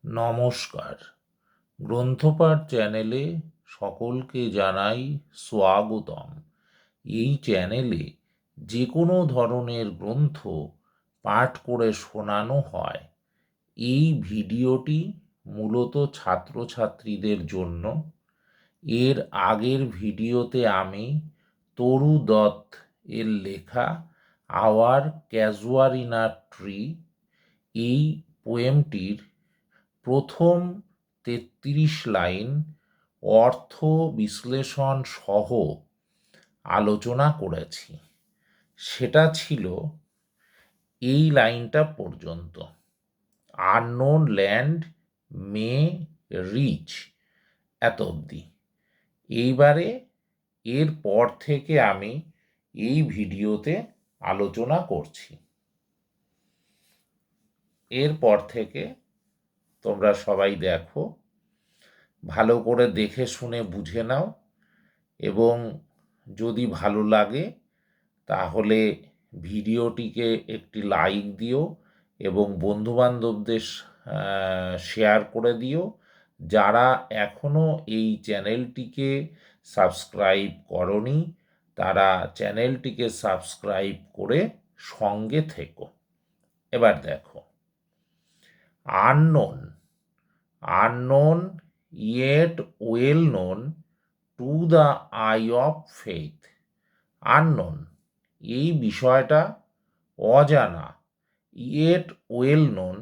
নমস্কার। গ্রন্থপাঠ চ্যানেলে সকলকে জানাই স্বাগতম। এই চ্যানেলে যে কোনো ধরনের গ্রন্থ পাঠ করে শোনানো হয়। এই ভিডিওটি মূলত ছাত্রছাত্রীদের জন্য। এর আগের ভিডিওতে আমি তরু দত্ত এর লেখা আওয়ার ক্যাজুয়ারিনা ট্রি এই পোয়েমটির প্রথম ৩৩ লাইন অর্থ বিশ্লেষণ সহ আলোচনা করেছি। সেটা ছিল এই লাইনটা পর্যন্ত, আননোন ল্যান্ড মে রিচ, এত অবধি। এইবারে এর পর থেকে আমি এই ভিডিওতে আলোচনা করছি। এরপর থেকে তোমরা সবাই দেখো, ভালো করে দেখে শুনে বুঝে নাও, এবং যদি ভালো লাগে তাহলে ভিডিওটিকে একটি লাইক দিও এবং বন্ধুবান্ধবদের শেয়ার করে দিও। যারা এখনও এই চ্যানেলটিকে সাবস্ক্রাইব করনি তারা চ্যানেলটিকে সাবস্ক্রাইব করে সঙ্গে থেকো। এবার দেখো, unknown, unknown yet well known to the eye of faith. unknown, এই বিষয়টা অজানা, yet well known,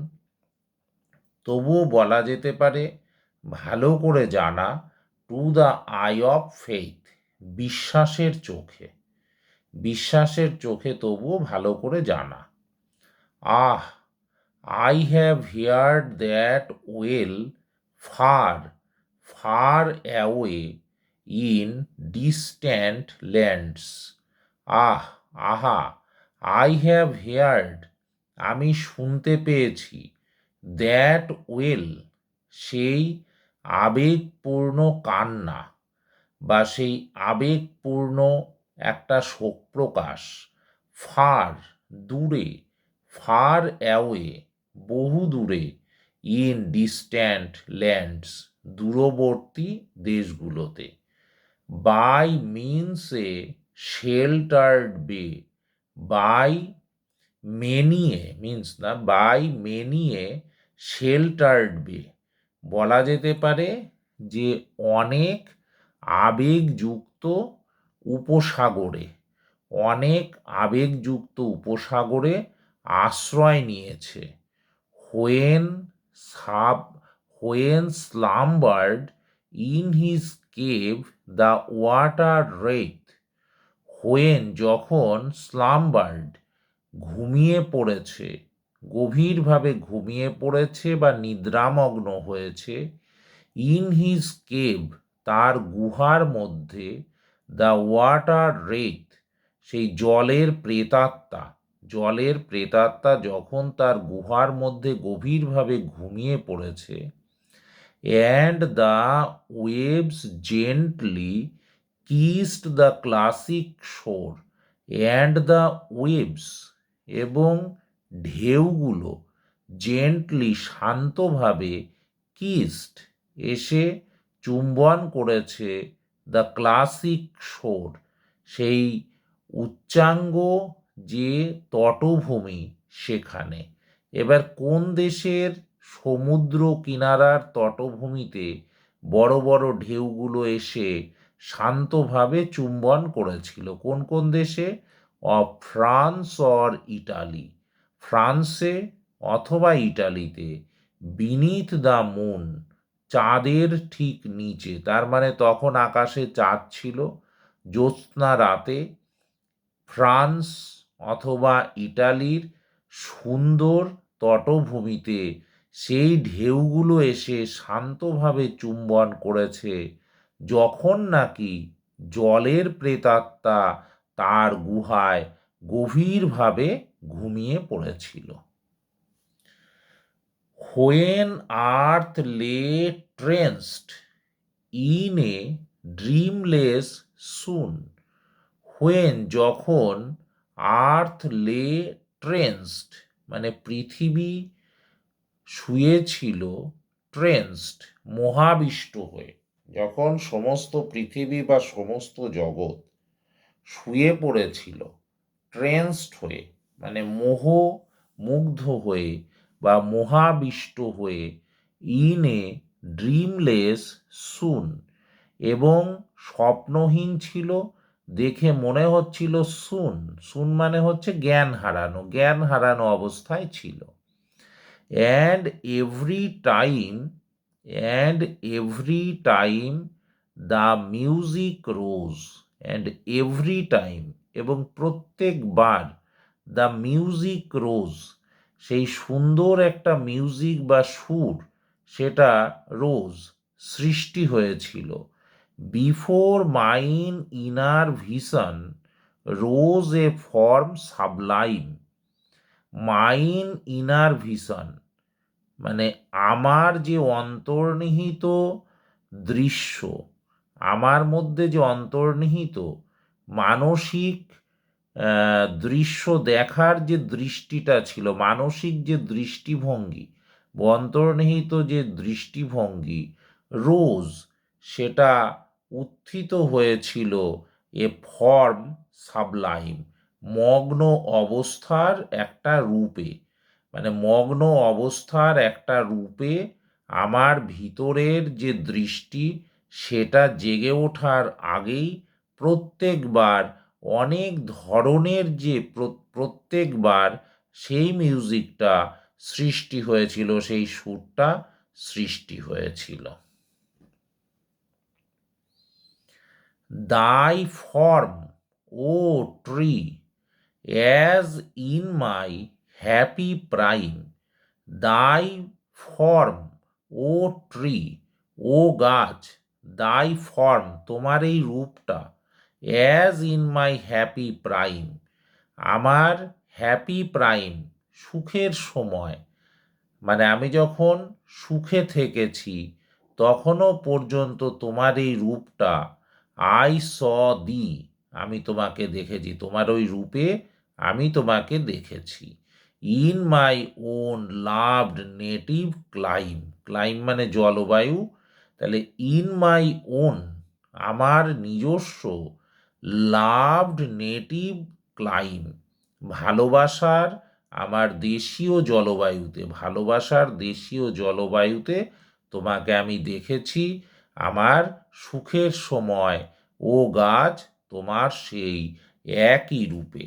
তবুও বলা যেতে পারে ভালো করে জানা, to the I of faith, বিশ্বাসের চোখে, বিশ্বাসের চোখে তবুও ভালো করে জানা। আহ, I have heard that well, far, far away in distant lands. আহ, আহা, I have heard, আমি শুনতে পেয়েছি, that well, সেই আবেগপূর্ণ কান্না বা সেই আবেগপূর্ণ একটা শোক প্রকাশ, ফার, দূরে, ফার অ্যাওয়ে, বহু দূরে, ইন ডিস্ট্যান্ট ল্যান্ডস, দূরবর্তী দেশগুলোতে, বাই মিনস এ শেল্টার্ড বে, বাই মেনিয়ে মিনস না, বাই মেনিয়ে শেল্টার্ড বে, বলা যেতে পারে যে অনেক আবেগযুক্ত উপসাগরে, অনেক আবেগযুক্ত উপসাগরে আশ্রয় নিয়েছে। When slumbered in his cave the water wreath, when যখন স্লাম্বার্ড ঘুমিয়ে পড়েছে, গভীরভাবে ঘুমিয়ে পড়েছে বা নিদ্রামগ্ন হয়েছে, ইন হিজ কেভ, তার গুহার মধ্যে, দ্য ওয়াটার রেথ, সেই জলের প্রেতাত্মা, জলের প্রেতাত্মা যখন তার গুহার মধ্যে গভীরভাবে ঘুমিয়ে পড়েছে, and the waves gently kissed the classic শোর, অ্যান্ড দ্য ওয়েভস, এবং ঢেউগুলো, জেন্টলি, শান্তভাবে, কিসড, এসে চুম্বন করেছে, দ্য ক্লাসিক শোর, সেই উচ্চাঙ্গ যে তটভূমি সেখানে। এবার কোন দেশের সমুদ্র কিনারার তটভূমিতে বড় বড় ঢেউগুলো এসে শান্তভাবে চুম্বন করেছিল? কোন কোন দেশে? অফ ফ্রান্স অর ইটালি, ফ্রান্সে অথবা ইটালিতে, বিনিথ দ্য মুন, চাঁদের ঠিক নিচে, তার মানে তখন আকাশে চাঁদ ছিল, জ্যোৎস্না রাতে, ফ্রান্স অথবা ইটালির সুন্দর তটভূমিতে সেই ঢেউগুলো এসে শান্তভাবে চুম্বন করেছে যখন নাকি জলের প্রেতাত্মা তার গুহায় গভীরভাবে ঘুমিয়ে পড়েছিল। হোয়েন আর্থ লে ট্রেন্সড ইন এ ড্রিমলেস সুন, হোয়েন যখন, আর্থ লে ট্রেন্সড মানে পৃথিবী শুয়েছিল, ট্রেন্সড মোহাবিষ্ট হয়ে, যখন সমস্ত পৃথিবী বা সমস্ত জগৎ শুয়ে পড়েছিল, ট্রেন্সড হয়ে মানে মুগ্ধ হয়ে বা মোহাবিষ্ট হয়ে, ইন এ ড্রিমলেস সুন, এবং স্বপ্নহীন ছিল, দেখে মনে হচ্ছিল সুন, সুন মানে হচ্ছে জ্ঞান হারানো, জ্ঞান হারানো অবস্থায় ছিল। And every time and every time the music rose, and every time এবং প্রত্যেকবার, দ্য মিউজিক রোজ সেই সুন্দর একটা মিউজিক বা সুর, সেটা রোজ সৃষ্টি হয়েছিল। Before mine inner vision rose a form sublime. Mine inner vision মানে আমার যে অন্তর্নিহিত দৃশ্য, আমার মধ্যে যে অন্তর্নিহিত মানসিক দৃশ্য দেখার যে দৃষ্টিটা ছিল, মানসিক যে দৃষ্টিভঙ্গি, অন্তর্নিহিত যে দৃষ্টিভঙ্গি, রোজ সেটা উত্থিত হয়েছিল এ ফর্ম সাবলাইম, মগ্ন অবস্থার একটা রূপে, মানে মগ্ন অবস্থার একটা রূপে আমার ভিতরের যে দৃষ্টি সেটা জেগে ওঠার আগেই প্রত্যেকবার অনেক ধরনের যে প্রত্যেকবার সেই মিউজিকটা সৃষ্টি হয়েছিল, সেই সুরটা সৃষ্টি হয়েছিল। Thy form O tree as in my happy prime, thy form O tree, ও গাছ, দাই ফর্ম তোমার এই রূপটা, as in my happy prime আমার হ্যাপি প্রাইম সুখের সময়, মানে আমি যখন সুখে থেকেছি তখনও পর্যন্ত তোমার এই রূপটা, আই স দি, আমি তোমাকে দেখেছি, তোমার ওই রূপে আমি তোমাকে দেখেছি। In my own loved native clime, clime মানে জলবায়ু, তাহলে ইন মাই ওন আমার নিজস্ব, লাভড নেটিভ ক্লাইম ভালোবাসার আমার দেশীয় জলবায়ুতে, ভালোবাসার দেশীয় জলবায়ুতে তোমাকে আমি দেখেছি আমার সুখের সময়, ও গাছ তোমার সেই একই রূপে।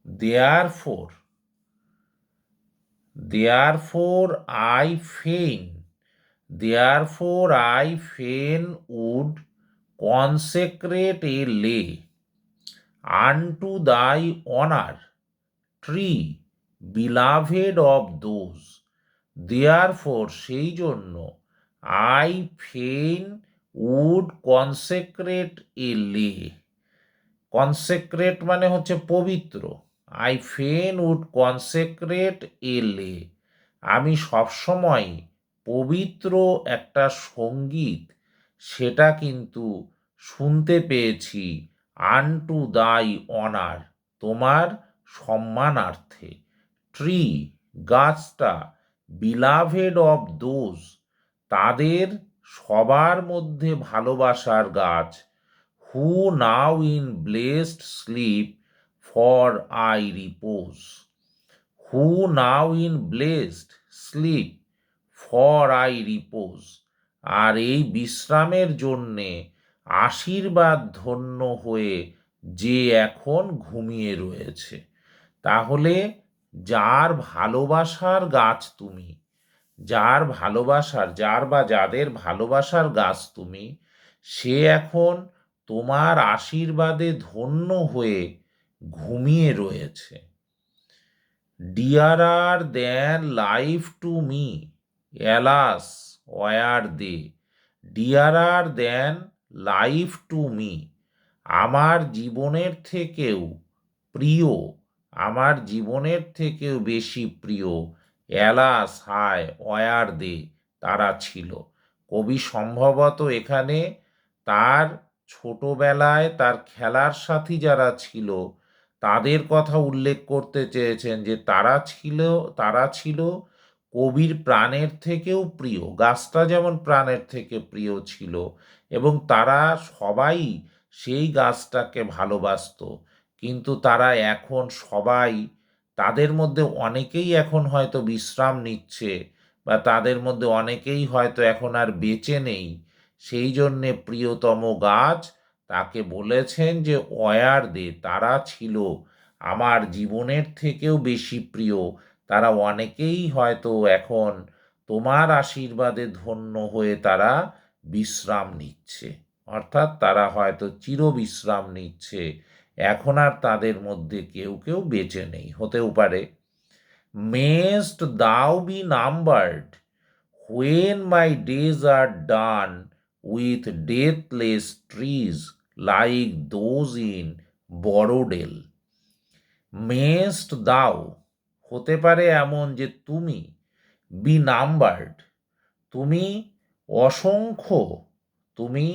Therefore therefore I fain Therefore I fain would consecrate a lay unto thy honor, tree beloved of those. Therefore সেই জন্য I fain would consecrate a lay, কনসেক্রেট মানে হচ্ছে পবিত্র, আই ফেন উড কনসেক্রেট এ লে আমি সবসময় পবিত্র একটা সঙ্গীত সেটা কিন্তু শুনতে পেয়েছি, আনটু দাই অনার তোমার সম্মানার্থে, ট্রি গাছটা, বিলাভেড অফ দোজ তাদের সবার মধ্যে ভালোবাসার গাছ, who now in blessed sleep for aye repose, who now in blessed sleep for aye repose আর এই বিশ্রামের জন্যে আশীর্বাদ ধন্য হয়ে যে এখন ঘুমিয়ে রয়েছে। তাহলে যার ভালোবাসার গাছ তুমি, যার ভালোবাসার, যার বা যাদের ভালোবাসার গাছ তুমি, সে এখন তোমার আশীর্বাদে ধন্য হয়ে ঘুমিয়ে রয়েছে। Dearer than life to me, alas were they, dearer than life to me আমার জীবনের থেকেও প্রিয়, আমার জীবনের থেকেও বেশি প্রিয়, অ্যালাস হায়, ওয়ার দে তারা ছিল। কবি সম্ভবত এখানে তার ছোটবেলায় তার খেলার সাথী যারা ছিল তাদের কথা উল্লেখ করতে চেয়েছেন যে তারা ছিল কবির প্রাণের থেকেও প্রিয়, গাছটা যেমন প্রাণের থেকে প্রিয় ছিল, এবং তারা সবাই সেই গাছটাকে ভালোবাসতো। কিন্তু তারা এখন সবাই, তাদের মধ্যে অনেকেই এখন হয়তো বিশ্রাম নিচ্ছে, বা তাদের মধ্যে অনেকেই হয়তো এখন আর বেঁচে নেই। সেই জন্যে প্রিয়তম গাছ তাকে বলেছেন যে ওয়ার দে, তারা ছিল আমার জীবনের থেকেও বেশি প্রিয়। তারা অনেকেই হয়তো এখন তোমার আশীর্বাদে ধন্য হয়ে তারা বিশ্রাম নিচ্ছে, অর্থাৎ তারা হয়তো চিরবিশ্রাম নিচ্ছে। এখন আর তাদের মধ্যে কেউ কেউ বেঁচে নেই, হতেও পারে। Mayst thou be numbered when my days are done with deathless trees like those in Borodale. Mayst thou, হতে পারে এমন যে তুমি, বি নাম্বার্ড, তুমি অসংখ্য, তুমি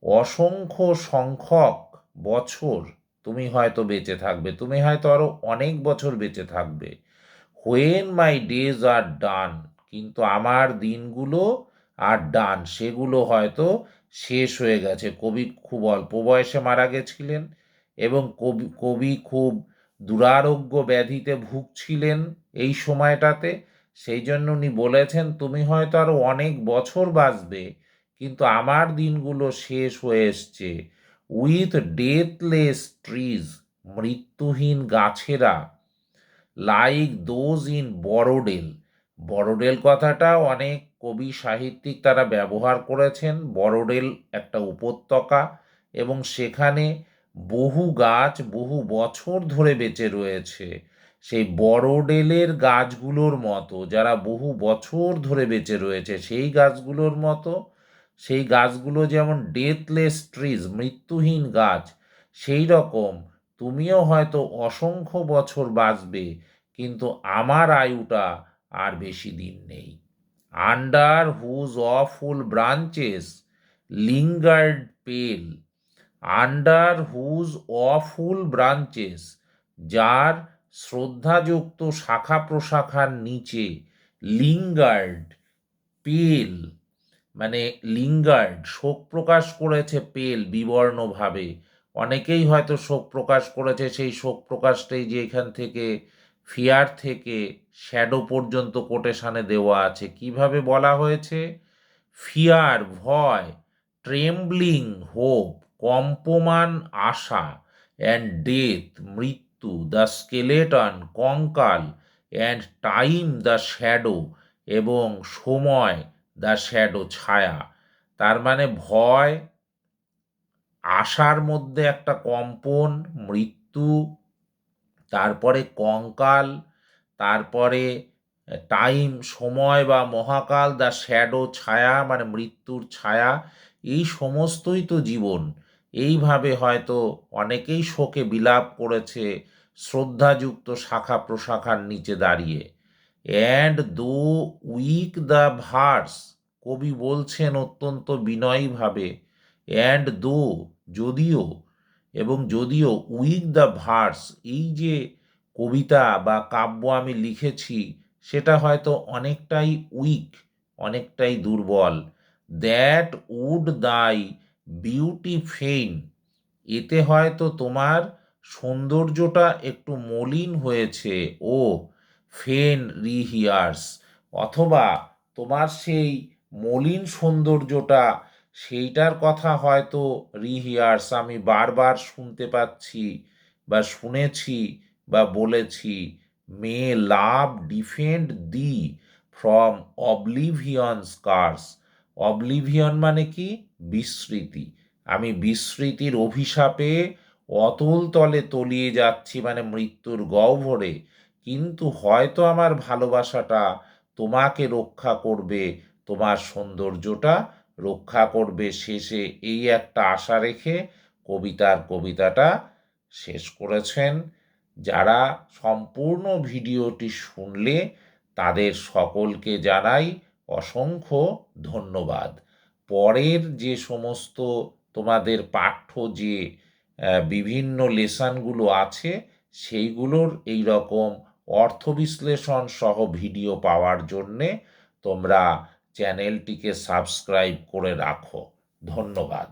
অসংখ্য সংখ্যক বছর তুমি হয়তো বেঁচে থাকবে, তুমি হয়তো আরো অনেক বছর বেঁচে থাকবে। হোয়েন মাই ডেজ আর ডান, কিন্তু আমার দিনগুলো আর ডান, সেগুলো হয়তো শেষ হয়ে গেছে। কবি খুব অল্প বয়সে মারা গেছিলেন, এবং কবি খুব দুরারোগ্য ব্যাধিতে ভুগছিলেন এই সময়টাতে। সেই জন্য উনি বলেছেন তুমি হয়তো আরো অনেক বছর বাঁচবে, কিন্তু আমার দিনগুলো শেষ হয়ে এসছে। উইথ ডেথলেস ট্রিজ, মৃত্যুহীন গাছেরা, like those in Borrowdale, Borrowdale কথাটা অনেক কবি সাহিত্যিক তারা ব্যবহার করেছেন। বড়োডেল একটা উপত্যকা, এবং সেখানে বহু গাছ বহু বছর ধরে বেঁচে রয়েছে। সেই বড়োডেলের গাছগুলোর মতো, যারা বহু বছর ধরে বেঁচে রয়েছে সেই গাছগুলোর মতো, সেই গাছগুলো যেমন ডেথলেস ট্রিজ, মৃত্যুহীন গাছ, সেই রকম তুমিও হয়তো অসংখ্য বছর বাঁচবে, কিন্তু আমার আয়ুটা আর বেশি দিন নেই। Under whose awful branches lingered pale, under whose awful branches, যার শ্রদ্ধাযুক্ত শাখা প্রশাখার নিচে, লিঙ্গার্ড পেল, মানে লিঙ্গার্ড শোক প্রকাশ করেছে, পেল বিবর্ণভাবে। অনেকেই হয়তো শোক প্রকাশ করেছে, সেই শোক প্রকাশটাই যে এখান থেকে ফিয়ার থেকে শ্যাডো পর্যন্ত কোটেশানে দেওয়া আছে। কিভাবে বলা হয়েছে? ফিয়ার ভয়, ট্রেম্বলিং হোপ কম্পমান আশা, অ্যান্ড ডেথ মৃত্যু, দ্য স্কেলেটন কঙ্কাল, অ্যান্ড টাইম দ্য শ্যাডো, এবং সময় দ্য শ্যাডো ছায়া। তার মানে ভয়, আশার মধ্যে একটা কম্পন, মৃত্যু, তারপরে কঙ্কাল, তারপরে টাইম সময় বা মহাকাল, দ্য শ্যাডো ছায়া মানে মৃত্যুর ছায়া। এই সমস্তই তো জীবন। এইভাবে হয়তো অনেকেই শোকে বিলাপ করেছে শ্রদ্ধাযুক্ত শাখা প্রশাখার নিচে দাঁড়িয়ে। অ্যান্ড দো উইক দ্য ভার্স, কবি বলছেন অত্যন্ত বিনয়ীভাবে, অ্যান্ড দো, যদিও, এবং যদিও উইক দ্য ভার্স, এই যে কবিতা বা কাব্য আমি লিখেছি সেটা হয়তো অনেকটাই উইক, অনেকটাই দুর্বল। দ্যাট উড দাই বিউটি ফেইন, এতে হয়তো তোমার সৌন্দর্যটা একটু মলিন হয়েছে। ও ফেন রিহিয়ার্স, অথবা তোমার সেই মলিন সৌন্দর্যটা, সেইটার কথা হয়তো রিহিয়ার্স, আমি বারবার শুনতে পাচ্ছি বা শুনেছি বা বলেছি। May love defend thee from oblivion scars, oblivion মানে কি? বিস্মৃতি। আমি বিস্মৃতির অভিশাপে অতল তলে তলিয়ে যাচ্ছি, মানে মৃত্যুর গহ্বরে, কিন্তু হয়তো আমার ভালোবাসাটা তোমাকে রক্ষা করবে, তোমার সৌন্দর্যটা রক্ষা করবে। শেষে এই একটা আশা রেখে কবিতাটা শেষ করেছেন। যারা সম্পূর্ণ ভিডিওটি শুনলে তাদের সকলকে জানাই অসংখ্য ধন্যবাদ। পরের যে সমস্ত তোমাদের পাঠ্য যে বিভিন্ন লেসনগুলো আছে সেইগুলোর এই রকম অর্থ বিশ্লেষণ সহ ভিডিও পাওয়ার জন্যে তোমরা চ্যানেলটিকে সাবস্ক্রাইব করে রাখো। ধন্যবাদ।